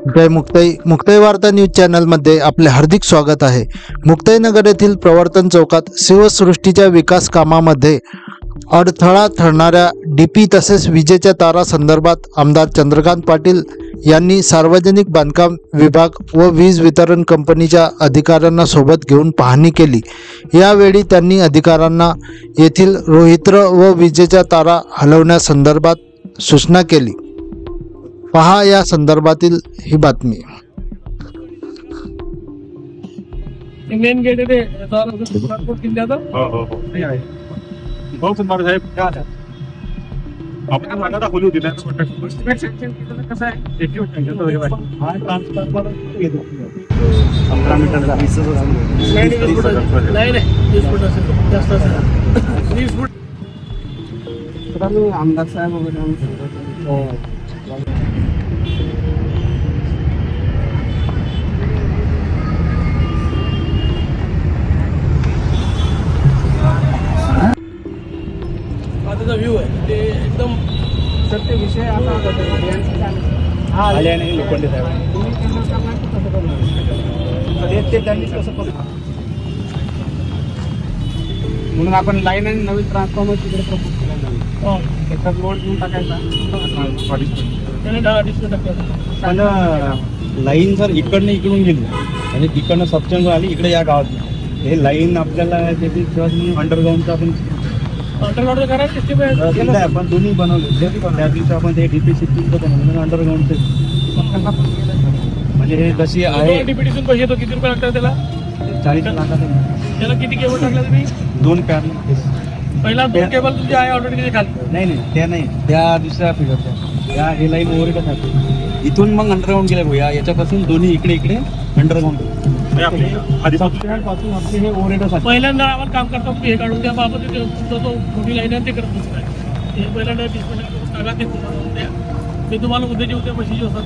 जय मुक्ताई. मुक्ताई वार्ता न्यूज चॅनलमध्ये आपले हार्दिक स्वागत आहे. मुक्ताईनगर येथील प्रवर्तन चौकात शिवसृष्टीच्या विकास कामामध्ये अडथळा ठरणाऱ्या डीपी तसेच विजेच्या तारा संदर्भात आमदार चंद्रकांत पाटील यांनी सार्वजनिक बांधकाम विभाग व वीज वितरण कंपनीच्या अधिकाऱ्यांना सोबत घेऊन पाहणी केली. यावेळी त्यांनी अधिकाऱ्यांना येथील रोहित्र व विजेच्या तारा हलवण्यासंदर्भात सूचना केली. पहा या संदर्भातील ही बातमी. मेन गेट आहे ते पासपोर्ट किल्ल्याचं. बहुत सुंदर साहेब आपण मला दाखवली होती ना एस्टिमेट सेक्शन कसं आहे हा ट्रान्सफर 15 मीटरचा नाही 20 फूट असेल जास्त असेल 20 फूट. आमदार साहेब वगैरे व्ह्यू आहे ते एकदम सत्य विषय असा आल्याने लोखंडे साहेब म्हणून आपण लाईन आणि नवीन ट्रान्सफॉर्मर तिकडे प्रपोज केला. त्याच्यात लोड घेऊन टाकायचा पण लाईन जर इकडनं इकडून गेली आणि तिकडनं सबस्टेशन आली इकडे या गावात हे लाईन आपल्याला अंडरग्राऊंडचं आपण अंडरग्राऊंड करायचं आपण दोन्ही बनवले. त्या दिवशी आपण ते डीपीसी बनवलं अंडरग्राऊंडचे म्हणजे हे जशी आहे. डीपीटीसून पैसे तो किती रुपये लागतात त्याला? 40 लाखात. त्याला किती केबल टाकला तुम्ही? 2 पॅनल. पहिला 2 केबल तुमचे आहे ऑलरेडी तिथे खाली? नाही त्या नाही, त्या दुसऱ्या फिगरच्या त्या हे लाईन ओव्हरहेड आहे. इथून मग अंडरग्राऊंड गेले भूया याच्यापासून दोन्ही इकडे अंडरग्राऊंड पासून आपले हे ओव्हरहेड. पहिल्यांदा आम्हाला काम करता हे काढून द्या बाबा तो मोठी लाईन आहे ते करत नसतं. हे पहिल्यांदा डिस्कशन टाका ते द्या. ते तुम्हाला उद्याच्या उद्या पैसे असतात